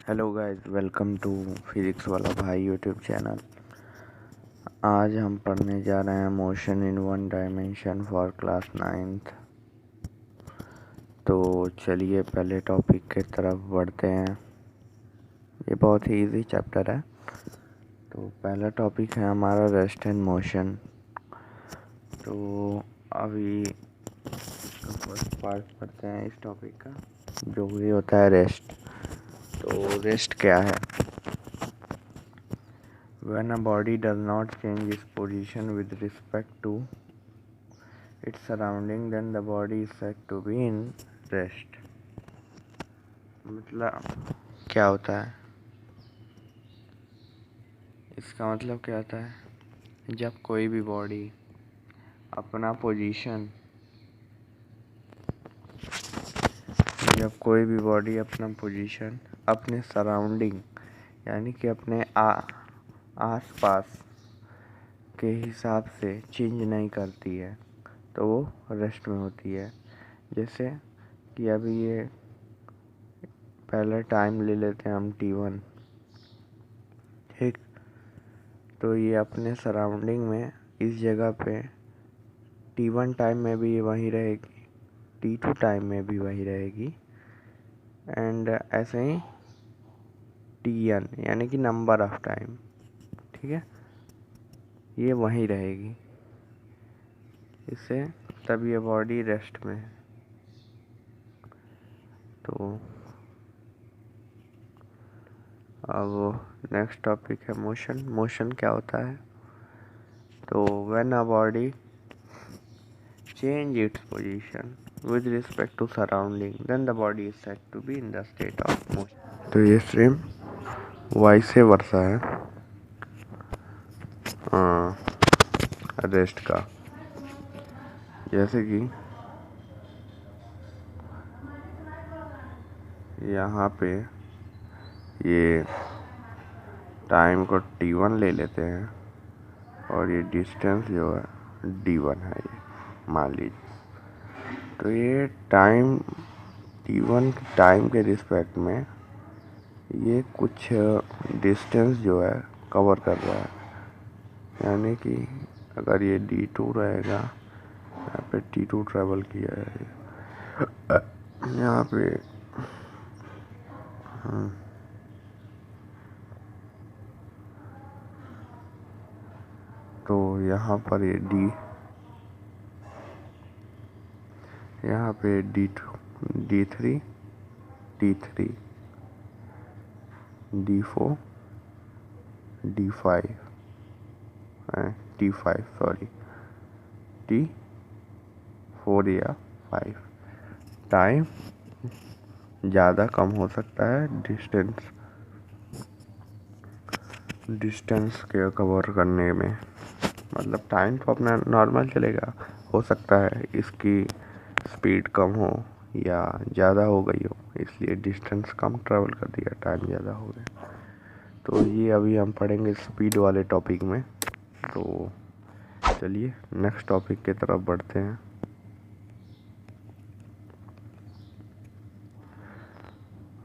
Hello guys, welcome to Physics Wallah भाई YouTube channel. आज हम पढ़ने जा रहे हैं motion in one dimension for class 9th। तो चलिए पहले टॉपिक की तरफ बढ़ते हैं। ये बहुत ही इजी चैप्टर है। तो पहला टॉपिक है हमारा रेस्ट एंड मोशन। तो अभी फर्स्ट पार्ट पढ़ते हैं इस टॉपिक का, जो भी होता है रेस्ट। तो रेस्ट क्या है? When a body does not change its position with respect to its surrounding, then the body is said to be in rest। मतलब क्या होता है? इसका मतलब क्या होता है? जब कोई भी बॉडी अपना पोजीशन अपने सराउंडिंग यानी कि अपने आस पास के हिसाब से चेंज नहीं करती है तो वो रेस्ट में होती है। जैसे कि अभी ये पहले टाइम ले लेते हैं हम t1, ठीक। तो ये अपने सराउंडिंग में इस जगह पे t1 टाइम में भी वहीं रहेगी, t2 टाइम में भी वहीं रहेगी, एंड ऐसे ही tn यानी कि नंबर ऑफ टाइम, ठीक है, ये वहीं रहेगी। इससे तब ये बॉडी रेस्ट में है। तो अब नेक्स्ट टॉपिक है मोशन। मोशन क्या होता है? तो when a body change its position with respect to surrounding, then the body is said to be in the state of motion। तो ये सेम वाइसे वर्सा है रेस्ट का। जैसे कि यहाँ पे ये टाइम को t1 ले लेते हैं और ये डिस्टेंस जो है d1 है, ये मान लीजिए। तो ये टाइम t1 टाइम के रिस्पेक्ट में ये कुछ डिस्टेंस जो है कवर कर रहा है। यानी कि अगर ये d2 रहेगा, यहाँ पे t2 ट्रेवल किया है यहाँ पे, तो यहाँ पर ये यहाँ पे d2 d3 t3 d4 d5 t5 sorry t4 या 5 टाइम ज़्यादा कम हो सकता है डिस्टेंस के कवर करने में। मतलब टाइम तो अपना नॉर्मल चलेगा, हो सकता है इसकी स्पीड कम हो या ज़्यादा हो गई हो, इसलिए डिस्टेंस कम ट्रैवल कर दिया, टाइम ज़्यादा हो गया। तो ये अभी हम पढ़ेंगे स्पीड वाले टॉपिक में। तो चलिए नेक्स्ट टॉपिक की तरफ बढ़ते हैं।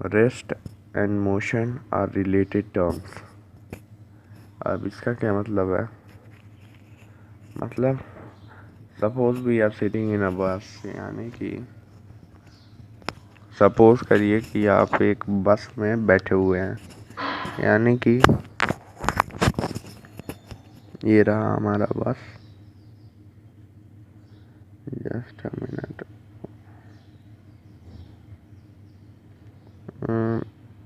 Rest and motion are related terms. अब इसका क्या मतलब है? मतलब suppose we are sitting in a bus, यानी कि सपोज करिए कि आप एक बस में बैठे हुए हैं, यानी कि ये रहा हमारा बस। जस्ट अ मिनट,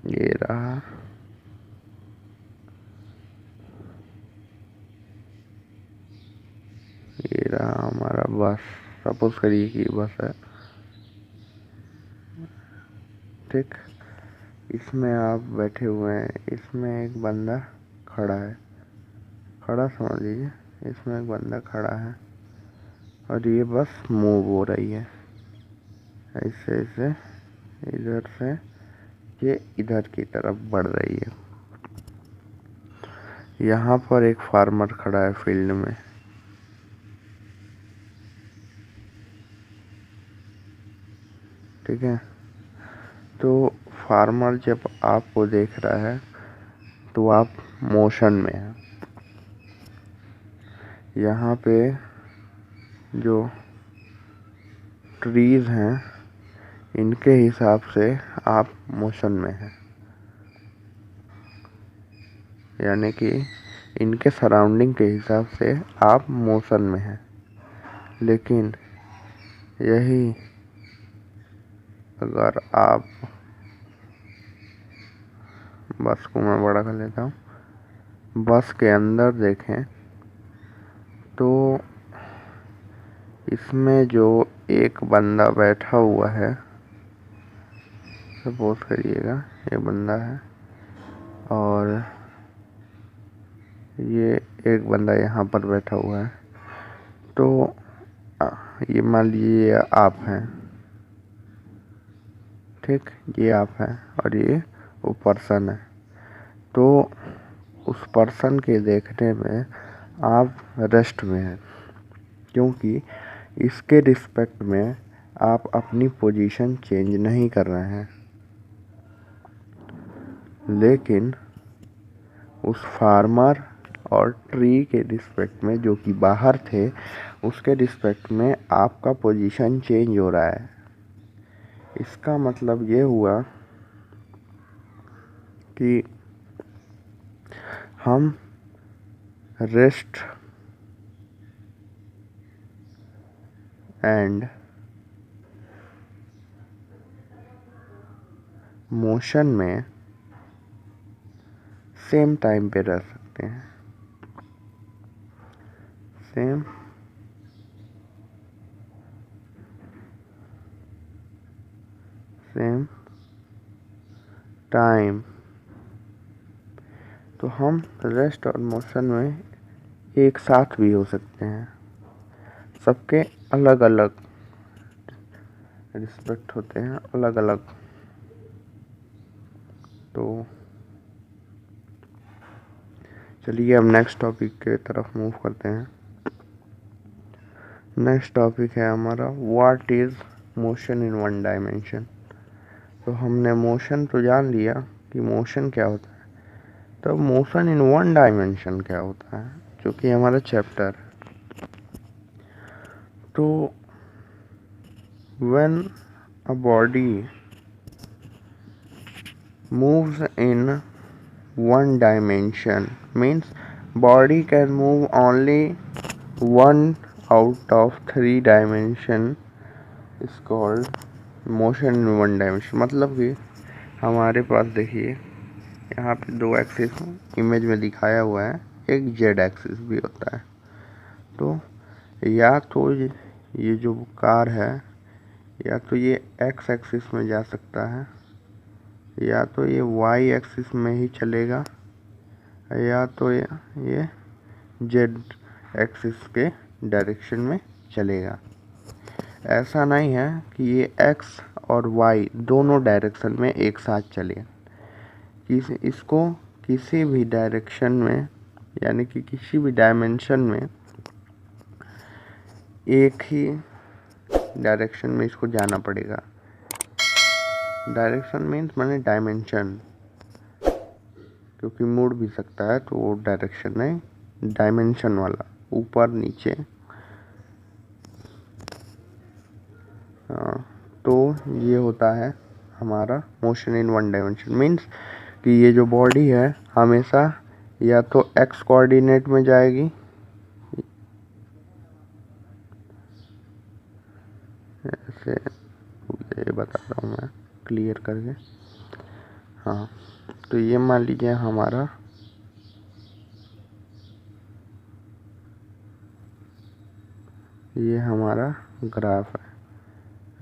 ये रहा हमारा बस। सपोज करिए कि बस है, ठीक। इसमें आप बैठे हुए हैं, इसमें एक बंदा खड़ा है, खड़ा समझ लीजिए, इसमें एक बंदा खड़ा है और ये बस मूव हो रही है ऐसे ऐसे, इधर से ये इधर की तरफ बढ़ रही है। यहाँ पर एक फार्मर खड़ा है फील्ड में, ठीक है। तो फार्मर जब आपको देख रहा है तो आप मोशन में हैं। यहाँ पे जो ट्रीज़ हैं इनके हिसाब से आप मोशन में हैं, यानी कि इनके सराउंडिंग के हिसाब से आप मोशन में हैं। लेकिन यही अगर आप बस को मैं बड़ा कर लेता हूँ, बस के अंदर देखें तो इसमें जो एक बंदा बैठा हुआ है, सपोज करिएगा ये बंदा है और ये एक बंदा यहाँ पर बैठा हुआ है, तो ये मान लीजिए आप हैं, ठीक, ये आप हैं और ये वो पर्सन है। तो उस पर्सन के देखने में आप रेस्ट में हैं, क्योंकि इसके रिस्पेक्ट में आप अपनी पोजीशन चेंज नहीं कर रहे हैं। लेकिन उस फार्मर और ट्री के रिस्पेक्ट में, जो कि बाहर थे, उसके रिस्पेक्ट में आपका पोजीशन चेंज हो रहा है। इसका मतलब ये हुआ कि हम रेस्ट एंड मोशन में सेम टाइम पे रह सकते हैं। Same time. तो हम रेस्ट और मोशन में एक साथ भी हो सकते हैं। सबके अलग अलग रिस्पेक्ट होते हैं, अलग अलग। तो चलिए अब नेक्स्ट टॉपिक के तरफ मूव करते हैं। नेक्स्ट टॉपिक है हमारा what is motion in one dimension. तो हमने मोशन तो जान लिया कि मोशन क्या होता है, तो मोशन इन वन डायमेंशन क्या होता है, जो कि हमारा चैप्टर। तो when a body moves in one dimension means body can move only one out of 3 dimension is called motion in one dimension। मतलब कि हमारे पास देखिए यहाँ पे 2 एक्सिस इमेज में दिखाया हुआ है, एक जेड एक्सिस भी होता है। तो या तो ये जो कार है, या तो ये एक्स एक्सिस में जा सकता है, या तो ये वाई एक्सिस में ही चलेगा, या तो ये जेड एक्सिस के डायरेक्शन में चलेगा। ऐसा नहीं है कि ये एक्स और वाई दोनों डायरेक्शन में एक साथ चले। इसको किसी भी डायरेक्शन में, यानी कि किसी भी डायमेंशन में एक ही डायरेक्शन में इसको जाना पड़ेगा। डायरेक्शन मीन्स माने डायमेंशन, क्योंकि मुड़ भी सकता है, तो वो डायरेक्शन है डायमेंशन वाला, ऊपर नीचे। तो ये होता है हमारा motion in one dimension. Means कि ये जो बॉडी है हमेशा या तो एक्स कोऑर्डिनेट में जाएगी, ऐसे ये बता रहा हूँ मैं क्लियर करके। हाँ, तो ये मान लीजिए हमारा ये हमारा ग्राफ है।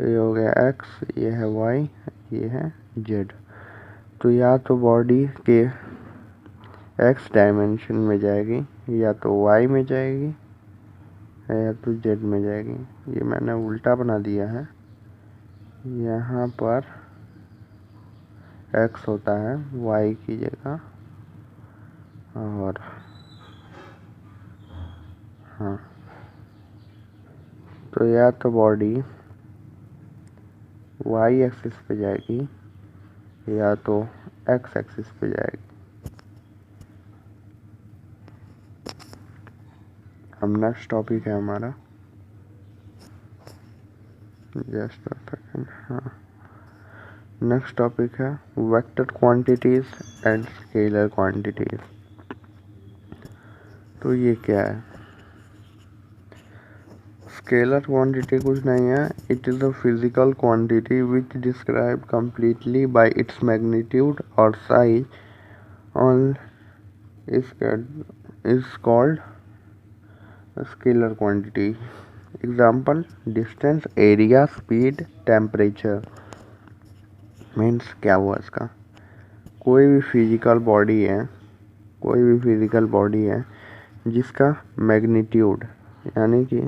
ये हो गया एक्स, ये है वाई, ये है जेड। तो या तो बॉडी के एक्स डायमेंशन में जाएगी, या तो वाई में जाएगी, या तो जेड में जाएगी। ये मैंने उल्टा बना दिया है, यहाँ पर एक्स होता है वाई की जगह, और हाँ, तो या तो बॉडी वाई एक्सिस पे जाएगी, या तो एक्स एक्सिस पे जाएगी। अब नेक्स्ट टॉपिक है हमारा, जस्ट अ सेकंड, हाँ, नेक्स्ट टॉपिक है vector quantities and scalar quantities. तो ये क्या है? स्केलर क्वांटिटी कुछ नहीं है, it is a physical quantity which describe completely by its magnitude और size on is called a scalar quantity. Example, distance, area, speed, temperature. Means क्या हुआ इसका? कोई भी फिजिकल बॉडी है जिसका मैग्नीट्यूड, यानी कि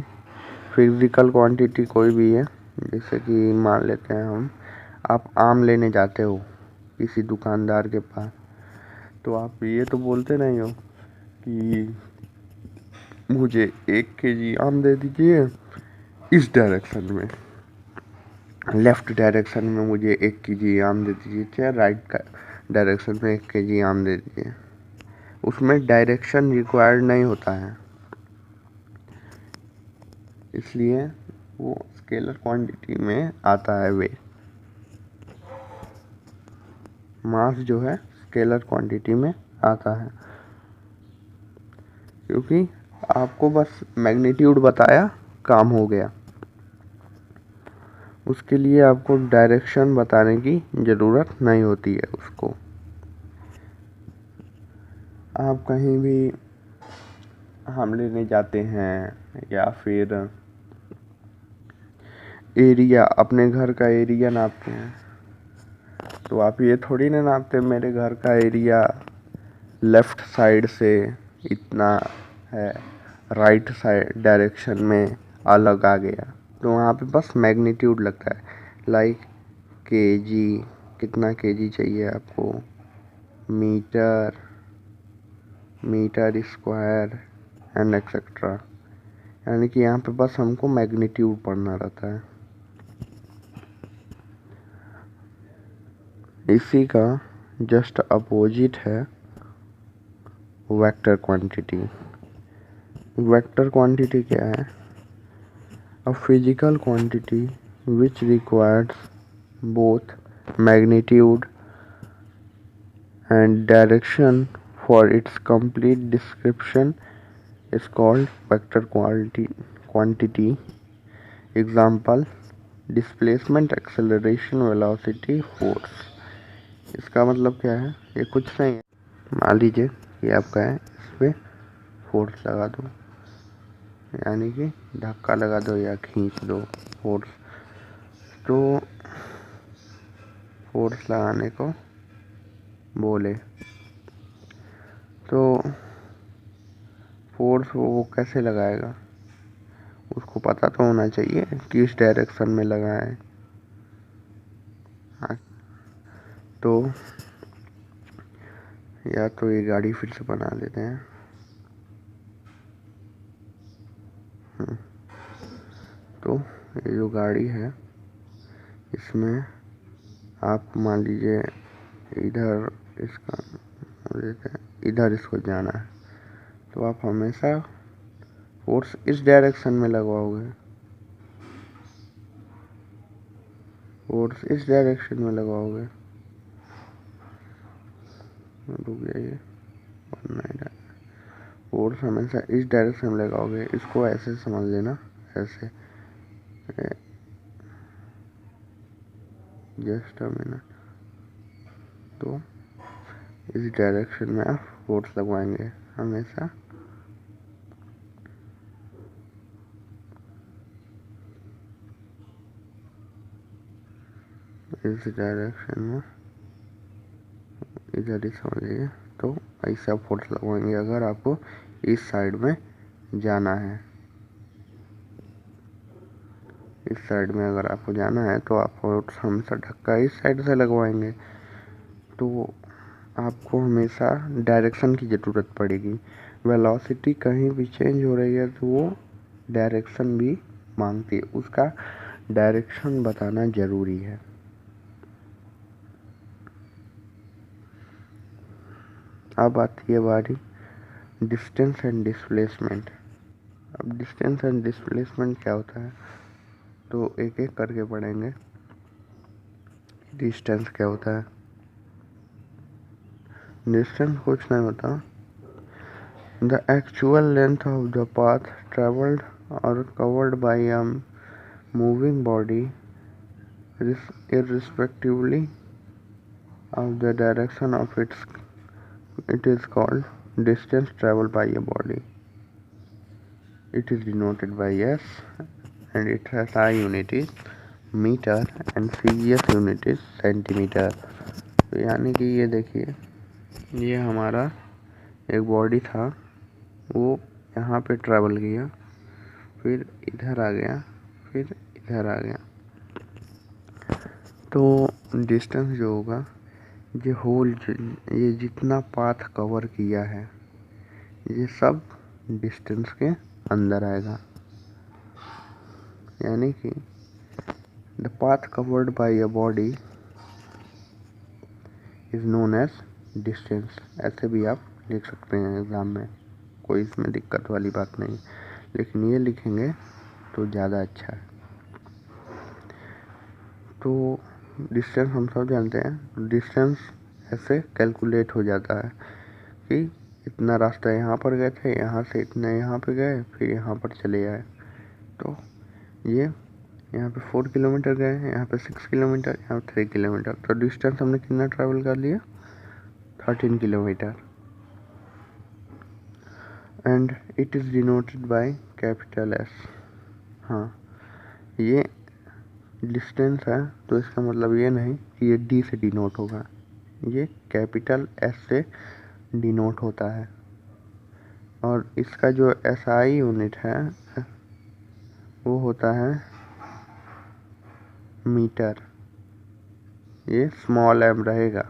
फिजिकल क्वांटिटी कोई भी है, जैसे कि मान लेते हैं हम, आप आम लेने जाते हो किसी दुकानदार के पास, तो आप ये तो बोलते नहीं हो कि मुझे 1 kg आम दे दीजिए इस डायरेक्शन में, लेफ़्ट डायरेक्शन में मुझे 1 kg आम दे दीजिए, चाहे राइट डायरेक्शन में 1 kg आम दे दीजिए। उसमें डायरेक्शन रिक्वायर्ड नहीं होता है, इसलिए वो स्केलर क्वांटिटी में आता है। वे मास जो है स्केलर क्वांटिटी में आता है, क्योंकि आपको बस मैग्नीट्यूड बताया, काम हो गया। उसके लिए आपको डायरेक्शन बताने की ज़रूरत नहीं होती है उसको। आप कहीं भी हम लेने जाते हैं या फिर एरिया, अपने घर का एरिया नापते हैं, तो आप ये थोड़ी ना नापते मेरे घर का एरिया लेफ़्ट साइड से इतना है, राइट साइड डायरेक्शन में अलग आ गया। तो वहाँ पे बस मैग्नीट्यूड लगता है, लाइक केजी, कितना केजी चाहिए आपको, metre, metre square and etcetera. यानी कि यहाँ पे बस हमको मैग्नीट्यूड पढ़ना रहता है। इसी का जस्ट अपोजिट है वेक्टर क्वांटिटी। वेक्टर क्वांटिटी क्या है? अ physical quantity which requires both magnitude and direction for its complete description is called vector quantity. Example, displacement, acceleration, velocity, force. इसका मतलब क्या है? ये कुछ नहीं है, मान लीजिए कि आपका है, इस पर फोर्स लगा दो, यानी कि धक्का लगा दो या खींच दो फोर्स। तो फोर्स लगाने को बोले तो फोर्स वो कैसे लगाएगा? उसको पता तो होना चाहिए किस डायरेक्शन में लगा है। हाँ, तो या तो ये गाड़ी फिर से बना लेते हैं। तो ये जो गाड़ी है, इसमें आप मान लीजिए इधर इसका देते हैं, इधर इसको जाना है, तो आप हमेशा फोर्स इस डायरेक्शन में लगवाओगे, फोर्स इस डायरेक्शन में लगवाओगे। रुक जाइए, फोर्स हमेशा इस डायरेक्शन में लगाओगे। इसको ऐसे समझ लेना, ऐसे, जस्ट अ मिनट। तो इस डायरेक्शन में आप फोर्स लगवाएंगे हमेशा। इस डायरेक्शन में इधर ही समझिए, तो ऐसे आप फोर्स लगवाएंगे अगर आपको इस साइड में जाना है। इस साइड में अगर आपको जाना है तो आप फोर्स हमेशा धक्का इस साइड से लगवाएंगे, तो आपको हमेशा डायरेक्शन की ज़रूरत पड़ेगी। वेलोसिटी कहीं भी चेंज हो रही है तो वो डायरेक्शन भी मांगती है, उसका डायरेक्शन बताना ज़रूरी है। अब आती है बारी डिस्टेंस एंड डिस्प्लेसमेंट। अब डिस्टेंस एंड डिस्प्लेसमेंट क्या होता है, तो एक एक करके पढ़ेंगे। डिस्टेंस क्या होता है? डिस्टेंस कुछ नहीं होता, the actual length of the path travelled और covered by a moving body irrespectively of the direction of it is called distance traveled by a body. It is denoted by S and its SI unit is metre and CGS unit is centimetre. तो यानी कि ये देखिए, ये हमारा एक body था, वो यहाँ पे ट्रैवल किया, फिर इधर आ गया, फिर इधर आ गया। तो डिस्टेंस जो होगा, ये जितना पाथ कवर किया है, ये सब डिस्टेंस के अंदर आएगा। यानी कि the path covered by a body is known as distance. ऐसे भी आप लिख सकते हैं एग्ज़ाम में, कोई इसमें दिक्कत वाली बात नहीं, लेकिन ये लिखेंगे तो ज़्यादा अच्छा है। तो डिस्टेंस हम सब जानते हैं, डिस्टेंस ऐसे कैलकुलेट हो जाता है कि इतना रास्ता यहाँ पर गए थे, यहाँ से इतना यहाँ पे गए, फिर यहाँ पर चले आए। तो ये यहाँ पे 4 किलोमीटर गए, यहाँ पे 6 किलोमीटर, यहाँ पे 3 किलोमीटर। तो डिस्टेंस हमने कितना ट्रैवल कर लिया? 13 kilometre. And it is denoted by capital S. हाँ, ये डिस्टेंस है, तो इसका मतलब ये नहीं कि ये डी से डिनोट होगा, ये कैपिटल एस से डिनोट होता है। और इसका जो एसआई यूनिट है वो होता है मीटर। ये स्मॉल एम रहेगा,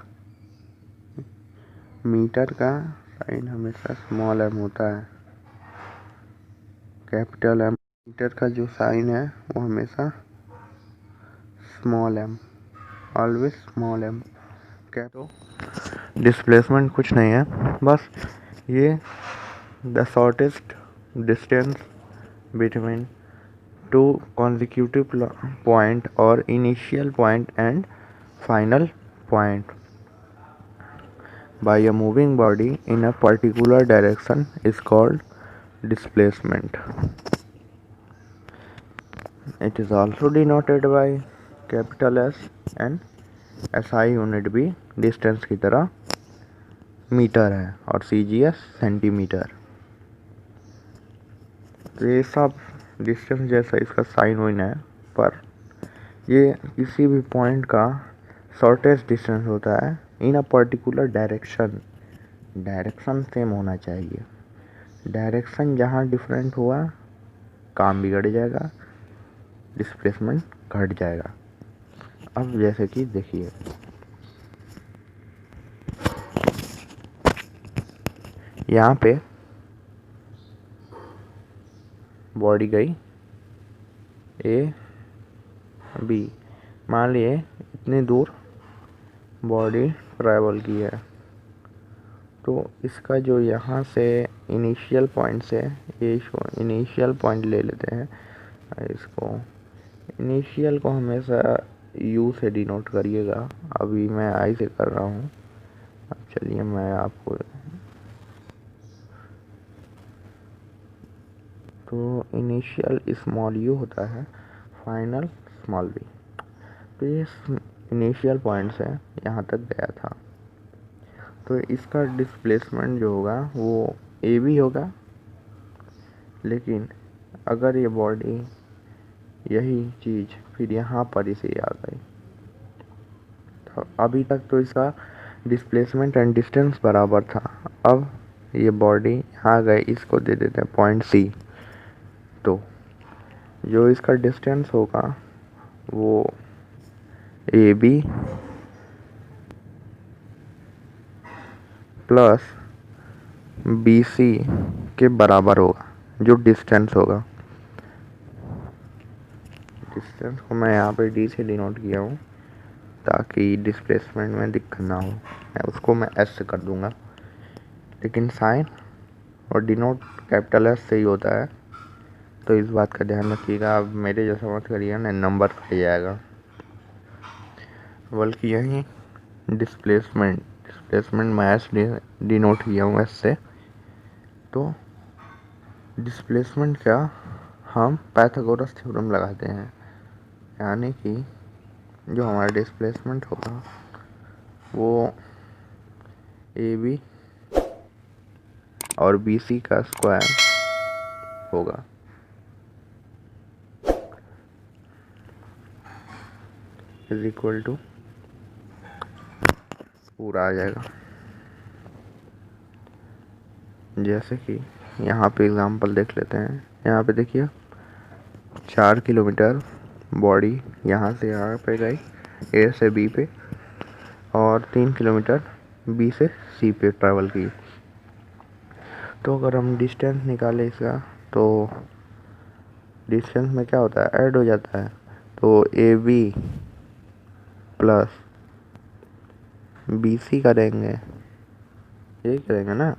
मीटर का साइन हमेशा स्मॉल एम होता है, कैपिटल एम। मीटर का जो साइन है वो हमेशा small M, always small M. क्या तो डिस्प्लेसमेंट कुछ नहीं है, बस ये the shortest distance between two consecutive point or initial point and final point by a moving body in a particular direction is called displacement. It is also denoted by capital S and SI unit भी distance की तरह metre है और CGS centimetre. तो ये सब distance जैसा इसका साइन वाइन है, पर ये किसी भी पॉइंट का शॉर्टेस्ट डिस्टेंस होता है in a particular direction. Direction same होना चाहिए, डायरेक्शन जहाँ डिफरेंट हुआ काम बिगड़ जाएगा, डिस्प्लेसमेंट घट जाएगा। अब जैसे कि देखिए, यहाँ पे बॉडी गई ए बी, मान लिए इतनी दूर बॉडी ट्रैवल की है, तो इसका जो यहाँ से इनिशियल पॉइंट से, ये इसको इनिशियल पॉइंट ले लेते हैं, इसको इनिशियल को हमेशा यू से डिनोट करिएगा, अभी मैं आई से कर रहा हूँ। अब चलिए मैं आपको, तो इनिशियल स्मॉल यू होता है, फाइनल स्मॉल वी। तो ये इनिशियल पॉइंट से यहाँ तक गया था, तो इसका डिस्प्लेसमेंट जो होगा वो ए भी होगा। लेकिन अगर ये बॉडी यही चीज़ फिर यहाँ पर इसे आ गई, तो अभी तक तो इसका डिस्प्लेसमेंट एंड डिस्टेंस बराबर था। अब ये बॉडी यहाँ गए, इसको दे देते हैं पॉइंट सी, तो जो इसका डिस्टेंस होगा वो A B plus B C के बराबर होगा, जो डिस्टेंस होगा। डिस्टेंस को मैं यहाँ पे डी से डिनोट किया हूँ ताकि डिस्प्लेसमेंट में दिक्कत ना हो, उसको मैं एस से कर दूँगा। लेकिन साइन और डिनोट कैपिटल एस से ही होता है, तो इस बात का ध्यान रखिएगा। आप मेरे जैसा मत करिए ना, नंबर कट जाएगा। बल्कि यही डिस्प्लेसमेंट मैं एस डिनोट किया हूँ एस से। तो डिस्प्लेसमेंट क्या, हम पाइथागोरस थ्योरम लगाते हैं, यानी कि जो हमारा डिस्प्लेसमेंट होगा वो ए बी और बी सी का स्क्वायर होगा। इज इक्वल टू पूरा आ जाएगा। जैसे कि यहाँ पे एग्जांपल देख लेते हैं। यहाँ पे देखिए 4 किलोमीटर बॉडी यहाँ से यहाँ पे गई, ए से बी पे, और 3 किलोमीटर बी से सी पे ट्रैवल की। तो अगर हम डिस्टेंस निकालें इसका, तो डिस्टेंस में क्या होता है, ऐड हो जाता है। तो A B plus B C करेंगे, यही करेंगे ना,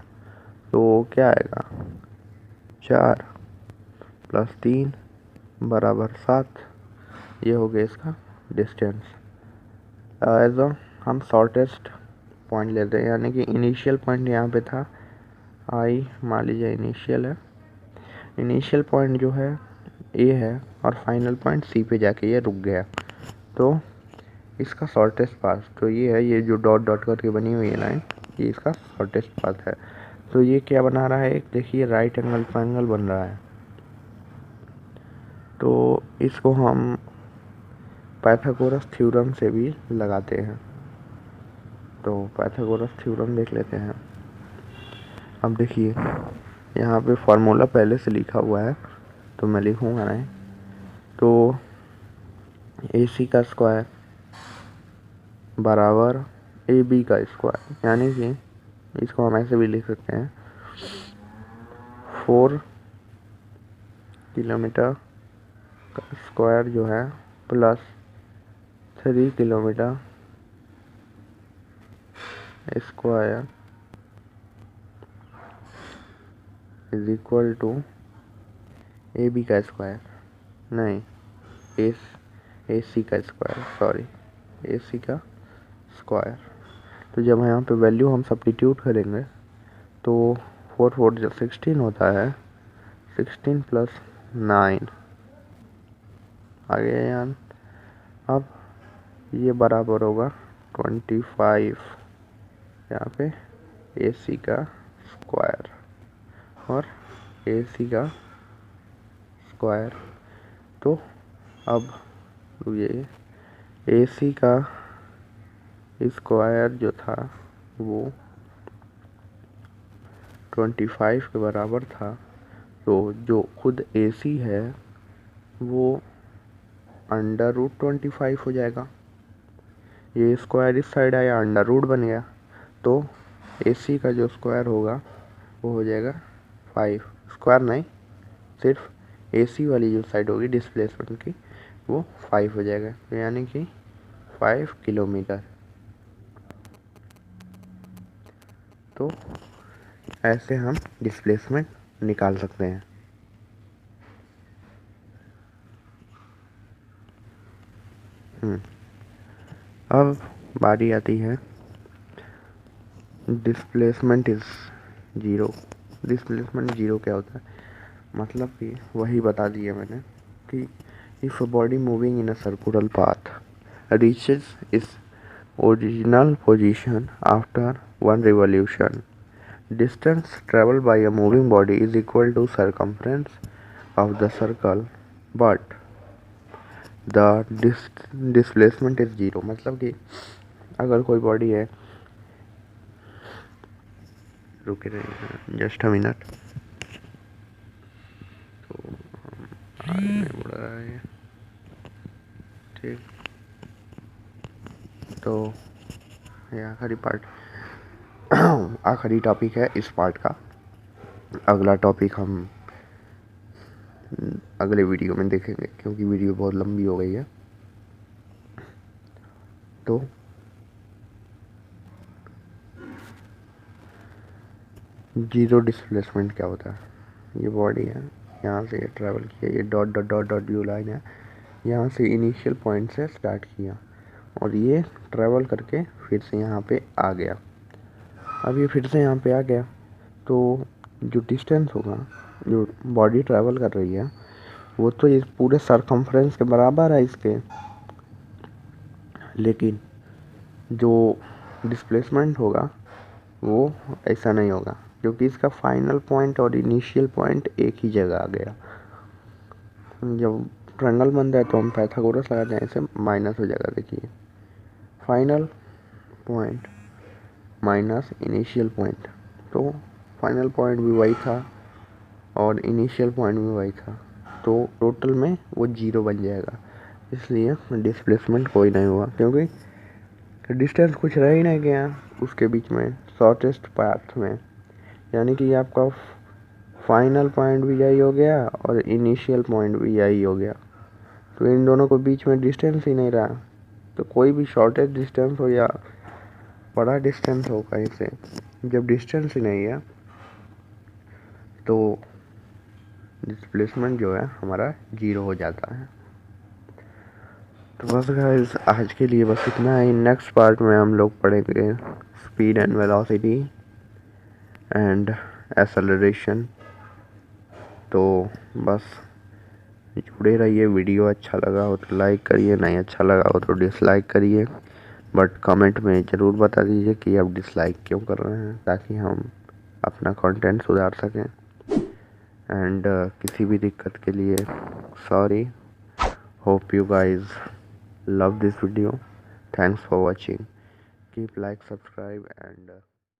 तो क्या आएगा, 4 + 3 = 7। ये हो गया इसका डिस्टेंस। एज हम शॉर्टेस्ट पॉइंट लेते हैं, यानी कि इनिशियल पॉइंट यहाँ पे था आई, मान लीजिए इनिशियल है, इनिशियल पॉइंट जो है ए है और फाइनल पॉइंट सी पे जाके ये रुक गया। तो इसका शॉर्टेस्ट पाथ तो ये है, ये जो डॉट डॉट करके बनी हुई है लाइन, ये इसका शॉर्टेस्ट पाथ है। तो ये क्या बना रहा है, देखिए राइट एंगल ट्रायंगल बन रहा है। तो इसको हम पाइथागोरस थ्योरम से भी लगाते हैं। तो पाइथागोरस थ्योरम देख लेते हैं। अब देखिए यहाँ पे फार्मूला पहले से लिखा हुआ है, तो मैं लिखूँगा नहीं। तो ए सी का स्क्वायर बराबर ए बी का स्क्वायर, यानी कि इसको हम ऐसे भी लिख सकते हैं, 4 किलोमीटर का स्क्वायर जो है plus 3 kilometre square is equal to A B का स्क्वायर, नहीं ए सी का स्क्वायर, सॉरी ए सी का स्क्वायर। तो जब यहाँ पे वैल्यू हम सब्स्टिट्यूट करेंगे तो 4 4 जब 16 होता है, 16 + 9 आ गया यार। अब ये बराबर होगा 25, यहाँ पे ए सी का स्क्वायर और ए सी का स्क्वायर। तो अब ये ए सी का स्क्वायर जो था वो 25 के बराबर था। तो जो खुद ए सी है वो √25 हो जाएगा। ये स्क्वायर इस साइड आया, √ बन गया। तो ए सी का जो स्क्वायर होगा वो हो जाएगा 5, स्क्वायर नहीं, सिर्फ ए सी वाली जो साइड होगी डिस्प्लेसमेंट की वो 5 हो जाएगा। तो यानी कि 5 किलोमीटर। तो ऐसे हम डिस्प्लेसमेंट निकाल सकते हैं। अब बारी आती है डिस्प्लेसमेंट इज 0। डिस्प्लेसमेंट 0 क्या होता है, मतलब कि वही बता दिया मैंने कि if a body moving in a circular path reaches its original position after one revolution, distance traveled by a moving body is equal to circumference of the circle, but the displacement is 0। मतलब कि अगर कोई body है, रुके रहिए just a minute, तो आगे बढ़ रहा है, ठीक। तो ये आखिरी पार्ट आखिरी टॉपिक है इस पार्ट का। अगला टॉपिक हम अगले वीडियो में देखेंगे, क्योंकि वीडियो बहुत लंबी हो गई है। तो जीरो डिस्प्लेसमेंट क्या होता है? ये बॉडी है, यहाँ से ये ट्रैवल किया, ये dot dot dot dot blue line है, यहाँ से इनिशियल पॉइंट से स्टार्ट किया और ये ट्रैवल करके फिर से यहाँ पे आ गया। अब ये फिर से यहाँ पे आ गया तो जो डिस्टेंस होगा, जो बॉडी ट्रैवल कर रही है, वो तो इस पूरे सरकमफ्रेंस के बराबर है इसके, लेकिन जो डिस्प्लेसमेंट होगा वो ऐसा नहीं होगा, क्योंकि इसका फाइनल पॉइंट और इनिशियल पॉइंट एक ही जगह आ गया। जब ट्रायंगल बनता है तो हम पाइथागोरस लगाते हैं, ऐसे माइनस हो जाएगा। देखिए, final point minus initial point, तो फाइनल पॉइंट भी वही था और इनिशियल पॉइंट भी वही था, तो टोटल में वो जीरो बन जाएगा। इसलिए डिस्प्लेसमेंट कोई नहीं हुआ, क्योंकि डिस्टेंस कुछ रह ही नहीं गया उसके बीच में, शॉर्टेस्ट पाथ में। यानी कि आपका फाइनल पॉइंट भी यही हो गया और इनिशियल पॉइंट भी यही हो गया, तो इन दोनों के बीच में डिस्टेंस ही नहीं रहा। तो कोई भी शॉर्टेस्ट डिस्टेंस हो या बड़ा डिस्टेंस हो कहीं से, जब डिस्टेंस ही नहीं है तो डिस्प्लेसमेंट जो है हमारा जीरो हो जाता है। तो बस गाइस, आज के लिए बस इतना ही। नेक्स्ट पार्ट में हम लोग पढ़ेंगे speed and velocity and acceleration. तो बस जुड़े रहिए। वीडियो अच्छा लगा हो तो लाइक करिए, नहीं अच्छा लगा हो तो डिसलाइक करिए, बट कमेंट में ज़रूर बता दीजिए कि आप डिसलाइक क्यों कर रहे हैं, ताकि हम अपना कंटेंट सुधार सकें। एंड किसी भी दिक्कत के लिए sorry. Hope you guys love this video. Thanks for watching. Keep like, subscribe and